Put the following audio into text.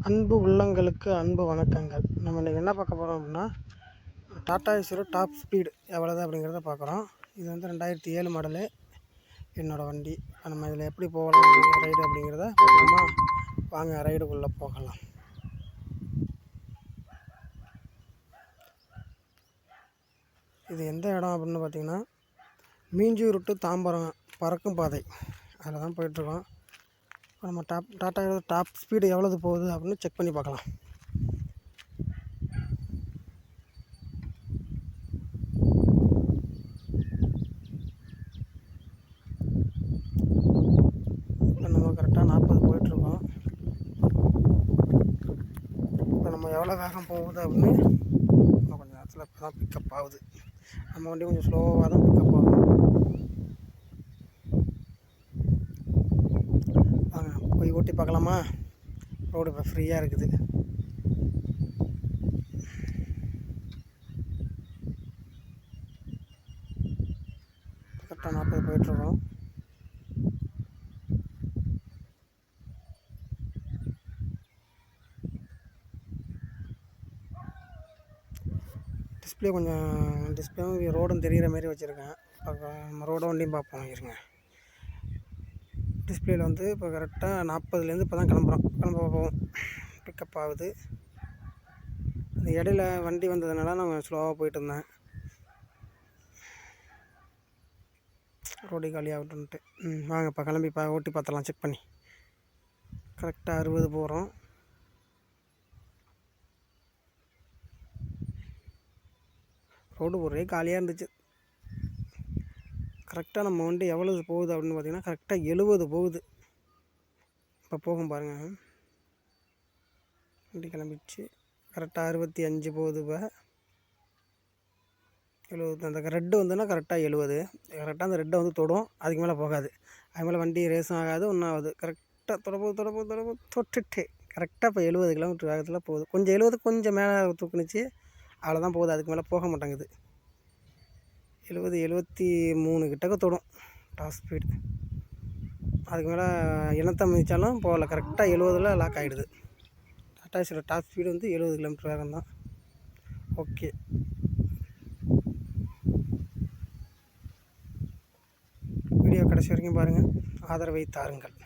அன்பு உள்ளங்களுக்கு அன்பு வணக்கங்கள். நம்ம இன்றைக்கி என்ன பார்க்க போகிறோம் அப்படின்னா, டாடா ஏஸோட டாப் ஸ்பீடு எவ்வளோது அப்படிங்கிறத பார்க்குறோம். இது வந்து 2007 மாடலு என்னோடய வண்டி. நம்ம இதில் எப்படி போகலாம் ரைடு அப்படிங்கிறத பார்க்கலாமா? வாங்க ரைடுக்குள்ளே போகலாம். இது எந்த இடம் அப்படின்னு பார்த்தீங்கன்னா, மீஞ்சூர் டு தாம்பரம் பறக்கும் பாதை, அதில் தான் போயிட்டுருக்கோம். நம்ம டாட்டாவோட டாப் ஸ்பீடு எவ்வளோது போகுது அப்படின்னு செக் பண்ணி பார்க்கலாம். இப்போ நம்ம கரெக்டாக 40 போயிட்டுருக்கோம். இப்போ நம்ம எவ்வளோ வேகம் போகுது அப்படின்னு இன்னும் கொஞ்சம் நேரத்தில் இப்போ தான் பிக்கப் ஆகுது. நம்ம வண்டி கொஞ்சம் ஸ்லோவாக தான் பிக்கப் ஆகும். வாங்க போய் ஓட்டி பார்க்கலாமா? ரோடு இப்போ ஃப்ரீயாக இருக்குது. கரெக்டாக 40 போயிட்டுருக்கோம். டிஸ்பிளேவும் ரோடும் தெரிகிற மாதிரி வச்சுருக்கேன். நம்ம ரோட வண்டியும் பார்ப்போம் இருங்க. டிஸ்பிளேயில் வந்து இப்போ கரெக்டாக 40லேருந்து இப்போ தான் கிளம்ப போவோம். பிக்கப் ஆகுது. அந்த இடையில வண்டி வந்ததுனால நான் ஸ்லோவாக போயிட்டு இருந்தேன். ரோடு காலி ஆகட்டுன்ட்டு. வாங்க இப்போ கிளம்பி ஓட்டி பார்த்தலாம் செக் பண்ணி. கரெக்டாக 60 போகிறோம். ரோடு ஒரே காலியாக இருந்துச்சு. கரெக்டாக நம்ம வண்டி எவ்வளவு போகுது அப்படின்னு பார்த்திங்கன்னா, கரெக்டாக 70 போகுது. இப்போ போகும் பாருங்கள், வண்டி கிளம்பிடுச்சு. கரெக்டாக 65 போகுது. இப்போ 70. அந்த ரெட்டு வந்துன்னா கரெக்டாக 70. கரெக்டாக அந்த ரெட்டை வந்து தொடும், அதுக்கு மேலே போகாது. அது மேலே வண்டி ரேஸும் ஆகாது, ஒன்றும் ஆகுது. கரெக்டாக தொட்டுட்டு கரெக்டாக இப்போ 70 கிலோமீட்டர் வேகத்தில் போகுது. கொஞ்சம் 70 கொஞ்சம் மேலே தூக்குனுச்சு, அவ்வளோதான் போகுது. அதுக்கு மேலே போக மாட்டேங்குது. 70 73 கிட்டக்க தொடும் டாப் ஸ்பீடு. அதுக்கு மேலே இனத்தை மிதித்தாலும் போகல. கரெக்டாக 70ல் லாக் ஆகிடுது. டாடா ஏஸோட டாப் ஸ்பீடு வந்து 70 கிலோமீட்டர் வேகம் தான். ஓகே, வீடியோ கடைசி வரைக்கும் பாருங்கள், ஆதரவை தாருங்கள்.